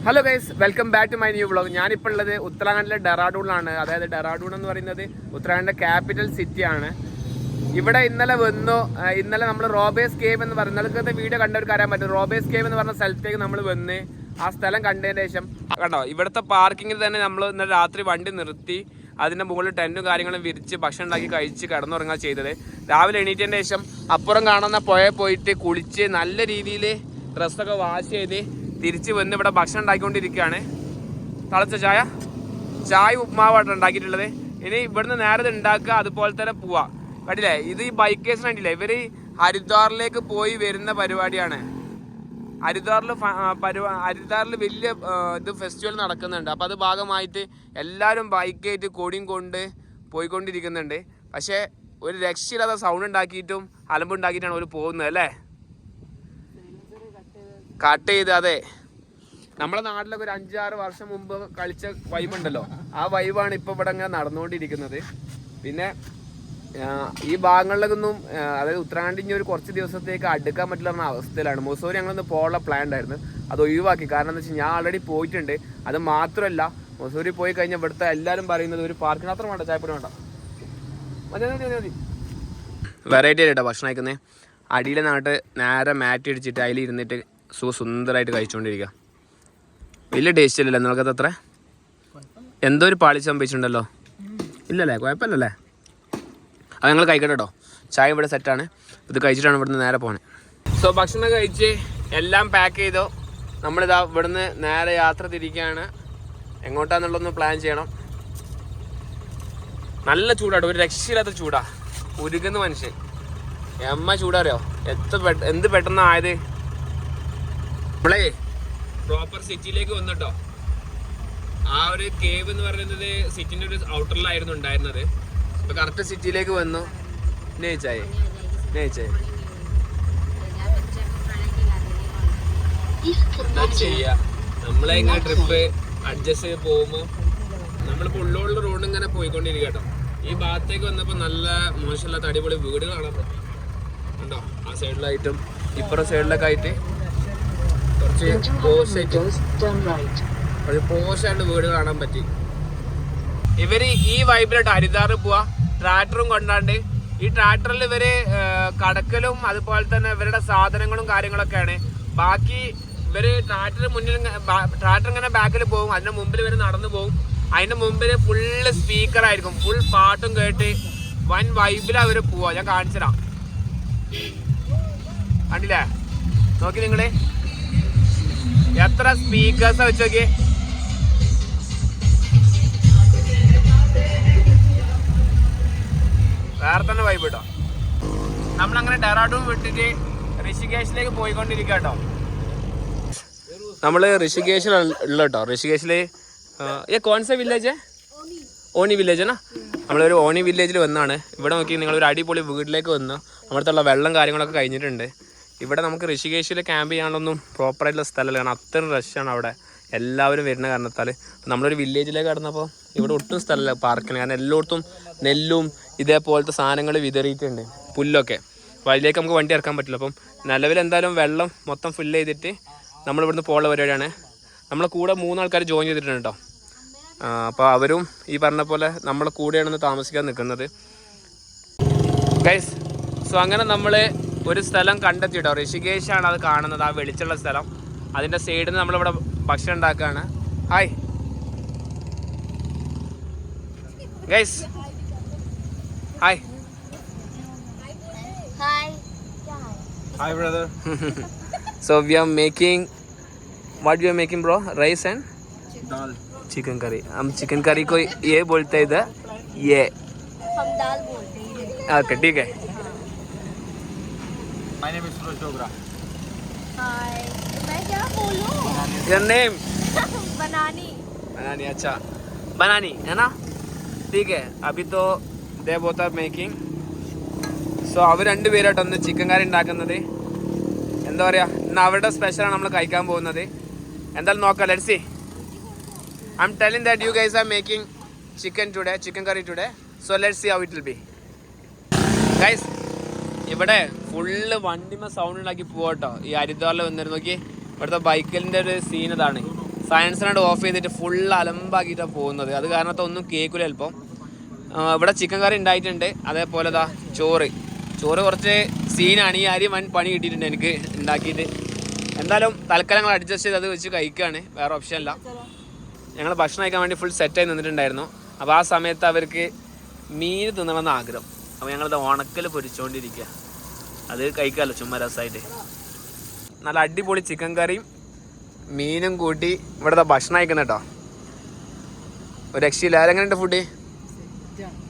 Hello guys, welcome back to my new vlog. ഞാനിപ്പോൾ ഉള്ളത് ഉത്തരാഖണ്ഡിലെ ഡെറാഡൂണിലാണ്. അതായത് ഡെറാഡൂൺ എന്ന് പറയുന്നത് ഉത്തരാഖണ്ഡിൻ്റെ ക്യാപിറ്റൽ സിറ്റിയാണ്. ഇവിടെ ഇന്നലെ നമ്മൾ റോബേഴ്സ് കേവ് എന്ന് പറയുന്നത് വീഡിയോ കണ്ടവർക്ക് അറിയാൻ പറ്റും. റോബേഴ്സ് കേവ് എന്ന് പറഞ്ഞ സ്ഥലത്തേക്ക് നമ്മൾ വന്ന് ആ സ്ഥലം കണ്ടതിന് ശേഷം കണ്ടോ, ഇവിടുത്തെ പാർക്കിങ്ങിൽ തന്നെ നമ്മൾ ഇന്നലെ രാത്രി വണ്ടി നിർത്തി അതിൻ്റെ മുകളിൽ ടെൻറ്റും കാര്യങ്ങളും വിരിച്ച് ഭക്ഷണം ഉണ്ടാക്കി കഴിച്ച് കിടന്നുറങ്ങുക ചെയ്തത്. രാവിലെ എണീറ്റതിന് ശേഷം അപ്പുറം കാണുന്ന പുഴയിൽ പോയിട്ട് കുളിച്ച് നല്ല രീതിയിൽ ഡ്രസ്സൊക്കെ വാഷ് ചെയ്ത് തിരിച്ച് വന്ന് ഇവിടെ ഭക്ഷണം ഉണ്ടാക്കിക്കൊണ്ടിരിക്കുകയാണ്. തിളച്ച ചായ ഉപ്മാവാണ് ഉണ്ടാക്കിയിട്ടുള്ളത്. ഇനി ഇവിടുന്ന് നേരെ ഉണ്ടാക്കുക, അതുപോലെ തന്നെ പോവാ. കണ്ടില്ലേ, ഇത് ഈ ബൈക്കേഴ്സിന് കണ്ടില്ലേ, ഇവർ ഹരിദ്വാറിലേക്ക് പോയി വരുന്ന പരിപാടിയാണ്. ഹരിദ്വാറിൽ വലിയ ഇത് ഫെസ്റ്റിവൽ നടക്കുന്നുണ്ട്. അപ്പോൾ അത് ഭാഗമായിട്ട് എല്ലാവരും ബൈക്കായിട്ട് കൊടിയും കൊണ്ട് പോയിക്കൊണ്ടിരിക്കുന്നുണ്ട്. പക്ഷേ ഒരു രക്ഷയില്ലാത്ത സൗണ്ട് ഉണ്ടാക്കിയിട്ടും അലമ്പുണ്ടാക്കിയിട്ടാണ് അവർ പോകുന്നത് അല്ലേ, കട്ട് ചെയ്ത്. അതെ, നമ്മളെ നാട്ടിലൊക്കെ ഒരു 5-6 വർഷം മുമ്പ് കളിച്ച വൈബുണ്ടല്ലോ, ആ വൈബാണ് ഇപ്പോൾ ഇവിടെ ഇങ്ങനെ നടന്നുകൊണ്ടിരിക്കുന്നത്. പിന്നെ ഈ ഭാഗങ്ങളിലൊന്നും അതായത് ഉത്തരാഖണ്ഡിൽ ഒരു കുറച്ച് ദിവസത്തേക്ക് അടുക്കാൻ പറ്റില്ല എന്ന അവസ്ഥയിലാണ്. മൊസൂരി ഞങ്ങളൊന്ന് പോകാനുള്ള പ്ലാൻ ഉണ്ടായിരുന്നു, അത് ഒഴിവാക്കി. കാരണം എന്താ വെച്ചാൽ ഞാൻ ഓൾറെഡി പോയിട്ടുണ്ട്. അത് മാത്രമല്ല, മൊസൂരി പോയി കഴിഞ്ഞാൽ ഇവിടുത്തെ എല്ലാവരും പറയുന്നത് ഒരു പാർക്കിന് മാത്രം വേണ്ട, ചായപ്പൊടി വേണ്ട, മതി. വെറൈറ്റി ആയിട്ടാണ് ഭക്ഷണം കഴിക്കുന്നത്. അടിയിലെ നാട്ട് നേരെ മാറ്റി അടിച്ചിട്ട് അതിൽ ഇരുന്നിട്ട് സുന്ദരമായിട്ട് കഴിച്ചുകൊണ്ടിരിക്കുക. വലിയ ടേസ്റ്റ് ഇല്ലല്ലോ നിങ്ങൾക്കത്? അത്ര എന്തോ ഒരു പാളി സംഭവിച്ചിട്ടുണ്ടല്ലോ. ഇല്ലല്ലേ, കുഴപ്പമില്ലല്ലേ. അത് ഞങ്ങൾ കഴിക്കട്ടെ കേട്ടോ. ചായ ഇവിടെ സെറ്റാണ്. ഇത് കഴിച്ചിട്ടാണ് ഇവിടുന്ന് നേരെ പോകുന്നത്. സോ ഭക്ഷണം കഴിച്ച് എല്ലാം പാക്ക് ചെയ്തോ. നമ്മളിതാ ഇവിടുന്ന് നേരെ യാത്ര തിരിക്കുകയാണ്. എങ്ങോട്ടാന്നുള്ളതൊന്ന് പ്ലാൻ ചെയ്യണം. നല്ല ചൂടാട്ടോ, ഒരു രക്ഷയില്ലാത്ത ചൂടാ, ഉരുകുന്ന മനുഷ്യൻ. ചൂടാറിയോ എന്ത് പെട്ടെന്നായത്. നമ്മളേ പ്രോപ്പർ സിറ്റിയിലേക്ക് വന്നിട്ടോ. ആ ഒരു കേവ് എന്ന് പറയുന്നത് സിറ്റിൻ്റെ ഒരു ഔട്ടറിലായിരുന്നു ഉണ്ടായിരുന്നത്. ഇപ്പൊ കറക്റ്റ് സിറ്റിയിലേക്ക് വന്നു. നേച്ചായി എന്താ ചെയ്യാ, നമ്മളെ ഇങ്ങനെ ട്രിപ്പ് അഡ്ജസ്റ്റ് ചെയ്ത് പോകുമ്പോ നമ്മളിപ്പോ ഉള്ളുള്ള റോഡ് ഇങ്ങനെ പോയിക്കൊണ്ടിരിക്കുക കേട്ടോ. ഈ ഭാഗത്തേക്ക് വന്നപ്പോ നല്ല മോശമില്ലാത്ത അടിപൊളി വീടുകൾ കാണാൻ പറ്റും കണ്ടോ. ആ സൈഡിലായിട്ടും ഇപ്പുറം സൈഡിലൊക്കെ ആയിട്ട് കുറച്ച് പോഷായിട്ട് വീട് കാണാൻ പറ്റി. ഇവര് ഈ വൈബിലോട്ട് ഹരിദ്വാറിൽ പോവാ ട്രാക്ടറും കൊണ്ടാണ്ട്. ഈ ട്രാക്ടറിൽ ഇവര് കടക്കലും അതുപോലെ തന്നെ ഇവരുടെ സാധനങ്ങളും കാര്യങ്ങളൊക്കെയാണ്. ബാക്കി ഇവര് ട്രാക്ടർ ഇങ്ങനെ ബാക്കിൽ പോകും, അതിന്റെ മുമ്പിൽ ഇവര് നടന്നു പോകും. അതിന്റെ മുമ്പിൽ ഫുള്ള് സ്പീക്കർ ആയിരിക്കും, ഫുൾ പാട്ടും കേട്ട് വൻ വൈബിൽ അവര് പോവാ. ഞാൻ കാണിച്ചുതരാം, കണ്ടില്ലേ, നോക്കി നിങ്ങള് എത്ര സ്പീക്കേഴ്സാ വെച്ച് നോക്കിയേ. വേറെ തന്നെ വൈബ് കേട്ടോ. നമ്മളങ്ങനെ ഡെറാഡൂൺ വിട്ടിട്ട് ഋഷികേശിലേക്ക് പോയിക്കൊണ്ടിരിക്കുക കേട്ടോ. നമ്മള് ഋഷികേശിലുള്ള കേട്ടോ. ഋഷികേശില് കോൺസ വില്ലേജ് ഓണി വില്ലേജ് ആണ്. നമ്മളൊരു ഓണി വില്ലേജിൽ വന്നാണ്. ഇവിടെ നോക്കി നിങ്ങളൊരു അടിപൊളി വീട്ടിലേക്ക് വന്നു. അവിടുത്തെ വെള്ളം കാര്യങ്ങളൊക്കെ കഴിഞ്ഞിട്ടുണ്ട്. ഇവിടെ നമുക്ക് ഋഷികേശിൽ ക്യാമ്പ് ചെയ്യാനൊന്നും പ്രോപ്പറായിട്ടുള്ള സ്ഥലമല്ല, കാരണം അത്രയും റഷാണ് അവിടെ എല്ലാവരും വരുന്ന കാരണത്താൽ. നമ്മളൊരു വില്ലേജിലേക്ക് കടന്നപ്പോൾ ഇവിടെ ഒട്ടും സ്ഥലമില്ല പാർക്കിന്, കാരണം എല്ലായിടത്തും നെല്ലും ഇതേപോലത്തെ സാധനങ്ങൾ വിതറിയിട്ടുണ്ട്, പുല്ലൊക്കെ. അപ്പോൾ അതിലേക്ക് നമുക്ക് വണ്ടി ഇറക്കാൻ പറ്റില്ല. അപ്പം നിലവിൽ എന്തായാലും വെള്ളം മൊത്തം ഫില്ല് ചെയ്തിട്ട് നമ്മളിവിടുന്ന് പോകാനുള്ള പരിപാടിയാണ്. നമ്മളെ കൂടെ 3 ആൾക്കാർ ജോയിൻ ചെയ്തിട്ടുണ്ട് കേട്ടോ. അപ്പോൾ അവരും ഈ പറഞ്ഞ പോലെ നമ്മളെ കൂടെയാണെന്ന് താമസിക്കാൻ നിൽക്കുന്നത് ഗൈസ്. സോ അങ്ങനെ നമ്മൾ ഒരു സ്ഥലം കണ്ടെത്തിയിട്ടോ. ഋഷികേശാണ് അത് കാണുന്നത്, ആ വെളിച്ചുള്ള സ്ഥലം. അതിൻ്റെ സൈഡിൽ നിന്ന് നമ്മളിവിടെ ഭക്ഷണം ഉണ്ടാക്കുകയാണ്. Hi guys, hi Hi brother. So we are making, what we are making bro? Rice and Dal. chicken curry. हम chicken curry को ये बोलते हैं इधर, ये हम दाल बोलते हैं. Okay, ठीक है. My name is Suraj Dogra. Hi. मैं क्या बोलूँ? Your name? बनानी. बनानी, अच्छा बनानी है ना, ठीक है. अभी तो they both are making. So അവർ 2 പേരായിട്ട് ഒന്ന് ചിക്കൻ കറി ഉണ്ടാക്കുന്നത്. എന്താ പറയുക, ഇന്ന് അവരുടെ സ്പെഷ്യലാണ് നമ്മൾ കഴിക്കാൻ പോകുന്നത്. എന്തായാലും നോക്കാം, let's see. I'm telling that you guys are making chicken curry today. So let's see how it will be guys. ഇവിടെ ഫുള്ള് വണ്ടിമ സൗണ്ട് ഉണ്ടാക്കി പോവാട്ടോ. ഈ ഹരിദ്വാറിൽ വന്നിരുന്നു നോക്കി, ഇവിടുത്തെ ബൈക്കിൻ്റെ ഒരു സീൻ ഇതാണ്. സയൻസിനോട് ഓഫ് ചെയ്തിട്ട് ഫുൾ അലമ്പാക്കിയിട്ടാണ് പോകുന്നത്. അത് കാരണത്തെ ഒന്നും കേൾക്കില്ല ചിലപ്പം. ഇവിടെ ചിക്കൻ കറി ഉണ്ടായിട്ടുണ്ട്. അതേപോലെ ചോറ് കുറച്ച് സീനാണ്. ഈ അരി വൻ പണി കിട്ടിയിട്ടുണ്ട് എനിക്ക് ഉണ്ടാക്കിയിട്ട്. എന്തായാലും തൽക്കാലം ഞങ്ങൾ അഡ്ജസ്റ്റ് ചെയ്ത് അത് വെച്ച് കഴിക്കുകയാണ്, വേറെ ഓപ്ഷൻ അല്ല. ഞങ്ങൾ ഭക്ഷണം കഴിക്കാൻ വേണ്ടി ഫുൾ സെറ്റായി നിന്നിട്ടുണ്ടായിരുന്നു. അപ്പോൾ ആ സമയത്ത് അവർക്ക് മീൻ തിന്നണമെന്ന് ആഗ്രഹം. അപ്പോൾ ഞങ്ങളത് ഉണക്കൽ പൊരിച്ചുകൊണ്ടിരിക്കുക. അത് കഴിക്കാമല്ലോ ചുമ്മാ രസമായിട്ട്. നല്ല അടിപൊളി ചിക്കൻ കറിയും മീനും കൂട്ടി ഇവിടുത്തെ ഭക്ഷണം കഴിക്കുന്ന കേട്ടോ. ഒരു രക്ഷയില്ല. ആരെങ്ങനെയുണ്ട് ഫുഡ്?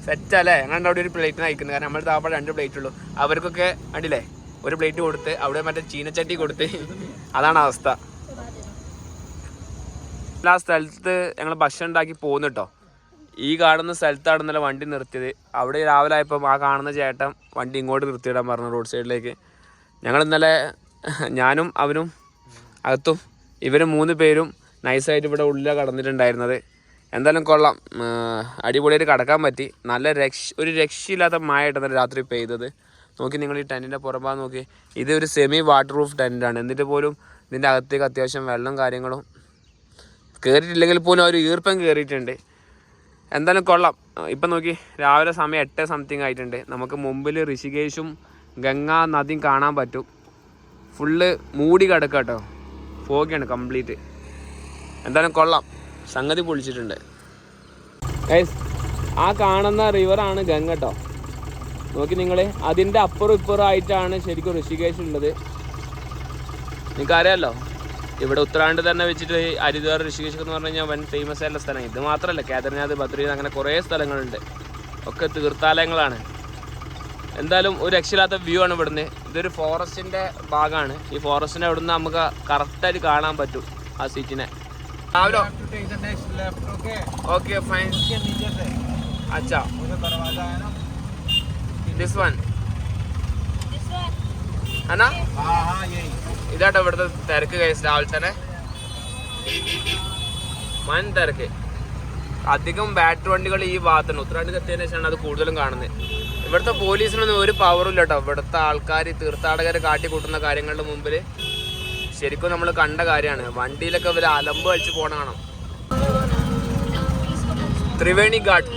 സെറ്റല്ലേ? ഞങ്ങളുടെ അവിടെ ഒരു പ്ലേറ്റിന് കഴിക്കുന്നത്. കാരണം നമ്മൾ താപ്പാട് 2 പ്ലേറ്റ് ഉള്ളൂ. അവർക്കൊക്കെ കണ്ടില്ലേ, ഒരു പ്ലേറ്റ് കൊടുത്ത് അവിടെ മറ്റേ ചീനച്ചട്ടി കൊടുത്ത്. അതാണ് അവസ്ഥ. എല്ലാ സ്ഥലത്ത് ഞങ്ങൾ ഭക്ഷണം ഉണ്ടാക്കി പോകുന്നു കേട്ടോ. ഈ കാണുന്ന സ്ഥലത്താണ് ഇന്നലെ വണ്ടി നിർത്തിയത്. അവിടെ രാവിലെ ആയപ്പം ആ കാണുന്ന ചേട്ടൻ വണ്ടി ഇങ്ങോട്ട് നിർത്തിയിടാൻ പറഞ്ഞു, റോഡ് സൈഡിലേക്ക്. ഞങ്ങൾ ഇന്നലെ ഞാനും അവനും അകത്തും ഇവർ 3 പേരും നൈസായിട്ട് ഇവിടെ ഉള്ളിലാണ് കടന്നിട്ടുണ്ടായിരുന്നത്. എന്തായാലും കൊള്ളാം, അടിപൊളിയായിട്ട് കടക്കാൻ പറ്റി. നല്ല ഒരു രക്ഷയില്ലാത്ത മഴയായിട്ടാണ് രാത്രി പെയ്തത്. നോക്കി നിങ്ങൾ ഈ ടെൻറ്റിൻ്റെ പുറഭാഗം നോക്കി. ഇത് ഒരു സെമി വാട്ടർ പ്രൂഫ് ടെൻറ്റാണ്. എന്നിട്ട് പോലും ഇതിൻ്റെ അകത്തേക്ക് അത്യാവശ്യം വെള്ളം കാര്യങ്ങളും കയറിയിട്ടില്ലെങ്കിൽ പോലും ഒരു ഈർപ്പം കയറിയിട്ടുണ്ട്. എന്തായാലും കൊള്ളാം. ഇപ്പം നോക്കി രാവിലെ സമയം 8 സംതിങ് ആയിട്ടുണ്ട്. നമുക്ക് മുമ്പിൽ ഋഷികേശും ഗംഗാ നദിയും കാണാൻ പറ്റും. ഫുള്ള് മൂടി കിടക്കുക കേട്ടോ, ഫോഗാണ് കംപ്ലീറ്റ്. എന്തായാലും കൊള്ളാം, സംഗതി പൊളിച്ചിട്ടുണ്ട്. ആ കാണുന്ന റിവറാണ് ഗംഗ കേട്ടോ. നോക്കി നിങ്ങൾ, അതിൻ്റെ അപ്പുറം ഇപ്പുറം ആയിട്ടാണ് ശരിക്കും ഋഷികേശ് ഉള്ളത്. നിങ്ങൾക്കറിയാമല്ലോ, ഇവിടെ ഉത്തരാഖണ്ഡ് തന്നെ വെച്ചിട്ട് ഹരിദ്വാർ ഋഷികേശ് എന്ന് പറഞ്ഞു കഴിഞ്ഞാൽ വൻ ഫേമസ് ആയിട്ടുള്ള സ്ഥലം. ഇത് മാത്രമല്ല, കേദർനാഥ്, ബദ്രീനാഥ്, അങ്ങനെ കുറേ സ്ഥലങ്ങളുണ്ട്. ഒക്കെ തീർത്ഥാലയങ്ങളാണ്. എന്തായാലും ഒരു രക്ഷയില്ലാത്ത വ്യൂ ആണ് ഇവിടുന്ന്. ഇതൊരു ഫോറസ്റ്റിൻ്റെ ഭാഗമാണ്. ഈ ഫോറസ്റ്റിൻ്റെ അവിടുന്ന് നമുക്ക് കറക്റ്റായിട്ട് കാണാൻ പറ്റും ആ സീറ്റിനെ. Okay fine. അച്ഛാ ദിസ് വൺ അനാ ഇതാട്ടോ ഇവിടുത്തെ തിരക്ക്. കഴിച്ച് രാവിലെ തന്നെ വൻ തിരക്ക്. അധികം ബാറ്ററി വണ്ടികൾ ഈ ഭാഗത്തുണ്ട്. ഉത്തരാഖണ്ഡ് എത്തിയതിനു ശേഷമാണ് അത് കൂടുതലും കാണുന്നത്. ഇവിടുത്തെ പോലീസിനൊന്നും ഒരു പവറും ഇല്ല കേട്ടോ. ഇവിടുത്തെ ആൾക്കാർ തീർത്ഥാടകരെ കാട്ടിക്കൂട്ടുന്ന കാര്യങ്ങളുടെ മുമ്പിൽ ശരിക്കും നമ്മൾ കണ്ട കാര്യമാണ്. വണ്ടിയിലൊക്കെ ഇവർ അലമ്പ് കളിച്ച് പോണ കാണാം. Triveni ghat.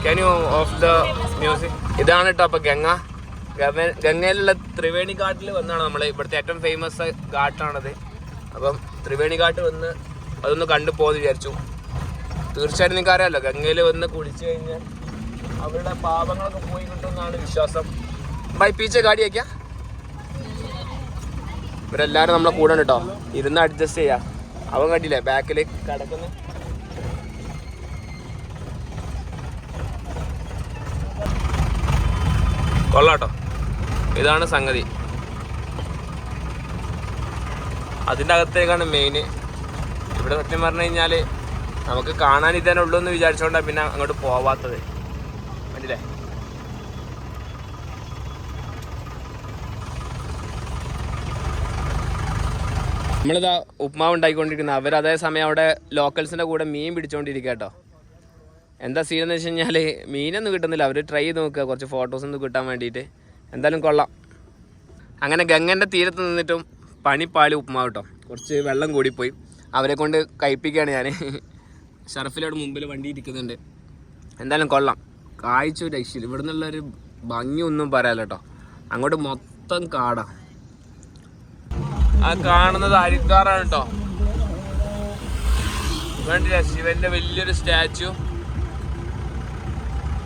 Can you of the music? ഇതാണ് കേട്ടോ അപ്പൊ ഗംഗയിലുള്ള ത്രിവേണി ഘാട്ടിൽ വന്നാണ് നമ്മൾ. ഇവിടുത്തെ ഏറ്റവും ഫേമസ് ഘാട്ടാണത്. അപ്പം ത്രിവേണി ഘാട്ട് വന്ന് അതൊന്ന് കണ്ടു പോകുമെന്ന് വിചാരിച്ചു. തീർച്ചയായിട്ടും നിങ്ങൾക്ക് അറിയാമല്ലോ, ഗംഗയിൽ വന്ന് കുളിച്ചു കഴിഞ്ഞാൽ അവരുടെ പാപങ്ങളൊക്കെ പോയി കിട്ടുമെന്നാണ് വിശ്വാസം. ബൈ പീച്ച ഗാഡി വയ്ക്കാം. ഇവരെല്ലാവരും നമ്മളെ കൂടെ കേട്ടോ. ഇരുന്ന് അഡ്ജസ്റ്റ് ചെയ്യാം. അവൻ കണ്ടില്ലേ ബാക്കിൽ കിടക്കുന്നു. കൊള്ളാട്ടോ, ഇതാണ് സംഗതി. അതിൻ്റെ അകത്തേക്കാണ് മെയിൻ. ഇവിടെ സത്യം പറഞ്ഞു കഴിഞ്ഞാൽ നമുക്ക് കാണാൻ ഇതന്നെ ഉള്ളൂ എന്ന് വിചാരിച്ചുകൊണ്ടാണ് പിന്നെ അങ്ങോട്ട് പോവാത്തത്. മനസ്സിലെ നമ്മളിതാ ഉപ്മാവ് ഉണ്ടാക്കിക്കൊണ്ടിരിക്കുന്നത്. അവർ അതേ സമയം അവിടെ ലോക്കൽസിൻ്റെ കൂടെ മീൻ പിടിച്ചുകൊണ്ടിരിക്കുക കേട്ടോ. എന്താ സീനെന്ന് വെച്ച് കഴിഞ്ഞാൽ മീനൊന്നും കിട്ടുന്നില്ല. അവർ ട്രൈ ചെയ്ത് നോക്കുക കുറച്ച് ഫോട്ടോസൊന്നും കിട്ടാൻ വേണ്ടിയിട്ട്. എന്തായാലും കൊള്ളാം. അങ്ങനെ ഗംഗൻ്റെ തീരത്ത് നിന്നിട്ടും പണിപ്പാളി ഉപ്മാവ് കേട്ടോ. കുറച്ച് വെള്ളം കൂടിപ്പോയി. അവരെ കൊണ്ട് കഴിപ്പിക്കുകയാണ് ഞാൻ. ഷറഫിലോട് മുമ്പിൽ വണ്ടി ഇരിക്കുന്നുണ്ട്. എന്തായാലും കൊള്ളാം, കാഴ്ച ഒരു രക്ഷയില്ല. ഇവിടെ നിന്നുള്ളൊരു ഭംഗിയൊന്നും പറയാലോ കേട്ടോ. അങ്ങോട്ട് മൊത്തം കാടാ. ആ കാണുന്നത് ഹരിദ്വാറാണ് കേട്ടോ. വേണ്ടില്ല, ശിവന്റെ വലിയൊരു സ്റ്റാച്ചു.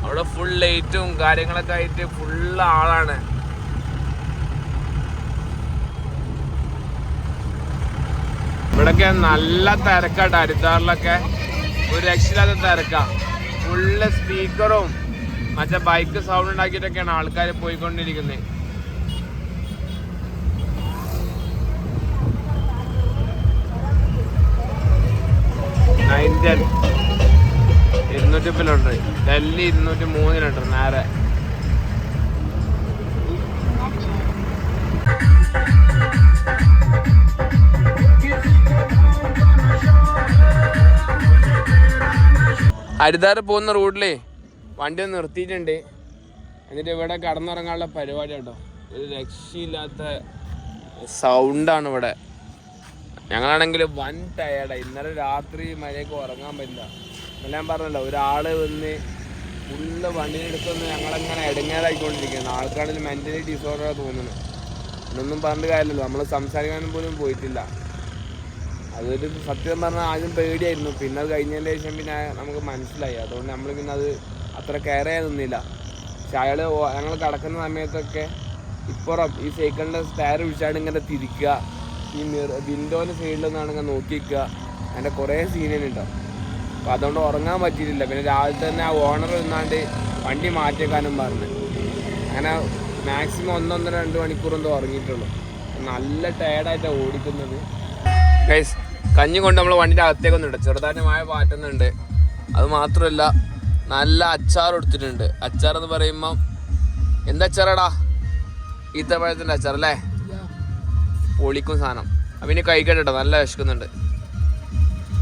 അവിടെ ഫുൾ ലൈറ്റും കാര്യങ്ങളൊക്കെ ആയിട്ട് ഫുള്ള് ആളാണ്. ഇവിടൊക്കെ നല്ല തിരക്കാട്ടോ. ഹരിദ്വാറിലൊക്കെ ഒരു രക്ഷയില്ലാത്ത തിരക്കാ. ഫുള്ള് സ്പീക്കറും മറ്റേ ബൈക്ക് സൗണ്ട് ഉണ്ടാക്കിയിട്ടൊക്കെയാണ് ആൾക്കാർ പോയിക്കൊണ്ടിരിക്കുന്നത്. ഇന്ത്യൻ 200 ഡൽഹി 203 നേരെ. ഹരിദ്വാർ പോകുന്ന റൂട്ടിലേ വണ്ടി ഒന്ന് നിർത്തിയിട്ടുണ്ട്. എന്നിട്ട് ഇവിടെ കടന്നിറങ്ങാനുള്ള പരിപാടി കേട്ടോ. ഒരു രക്ഷയില്ലാത്ത സൗണ്ടാണ് ഇവിടെ. ഞങ്ങളാണെങ്കിൽ വൻ ടയേർഡായി. ഇന്നലെ രാത്രി മഴയൊക്കെ ഉറങ്ങാൻ പറ്റില്ല. ഇന്നലെ ഞാൻ പറഞ്ഞല്ലോ, ഒരാള് വന്ന് ഫുള്ള് വണ്ടിയിലെടുത്തൊന്ന് ഞങ്ങളങ്ങനെ ഇടങ്ങേറായിക്കൊണ്ടിരിക്കുകയാണ്. ആൾക്കാണെങ്കിൽ മെൻ്റലി ഡിസോർഡറാണ് തോന്നുന്നത്. ഇതൊന്നും പറഞ്ഞിട്ട് കാര്യമില്ലല്ലോ, നമ്മൾ സംസാരിക്കാനും പോലും പോയിട്ടില്ല. അതൊരു സത്യം പറഞ്ഞാൽ ആദ്യം പേടിയായിരുന്നു. പിന്നെ അത് കഴിഞ്ഞതിന് ശേഷം പിന്നെ നമുക്ക് മനസ്സിലായി. അതുകൊണ്ട് നമ്മൾ പിന്നെ അത് അത്ര കെയർ ചെയ്യാൻ നിന്നില്ല. പക്ഷെ ഞങ്ങൾ കിടക്കുന്ന സമയത്തൊക്കെ ഇപ്പുറം ഈ സൈക്കിളിൻ്റെ ടയർ പിടിച്ചാണ്ട് ഇങ്ങനെ തിരിക്കുക, ഈ വിൻഡോൻ്റെ സൈഡിൽ നിന്നാണ് ഇങ്ങനെ നോക്കി നിൽക്കുക. അതിൻ്റെ കുറേ സീനുണ്ടാവും. അപ്പോൾ അതുകൊണ്ട് ഉറങ്ങാൻ പറ്റിയിട്ടില്ല. പിന്നെ രാവിലെ തന്നെ ആ ഓണർ നിന്നാണ്ട് വണ്ടി മാറ്റിയേക്കാനും പറഞ്ഞു. അങ്ങനെ മാക്സിമം 1-2 മണിക്കൂർ എന്തോ ഉറങ്ങിയിട്ടുള്ളൂ. നല്ല ടയേർഡായിട്ടാണ് ഓടിക്കുന്നത്. ഗൈസ്, കഞ്ഞി കൊണ്ട് നമ്മൾ വണ്ടിൻ്റെ അകത്തേക്കൊന്നുണ്ട്. ചെറുതായിട്ട് മഴ പാറ്റുന്നുണ്ട്. അത് മാത്രമല്ല നല്ല അച്ചാർ എടുത്തിട്ടുണ്ട്. അച്ചാർ എന്ന് പറയുമ്പം എന്തച്ചാറാടാ? ഈത്തപ്പഴത്തിൻ്റെ അച്ചാർ അല്ലേ? പൊളിക്കും സാധനം. അപ്പം ഇനി കഴിക്കട്ടെ, നല്ല വിശക്കുന്നുണ്ട്.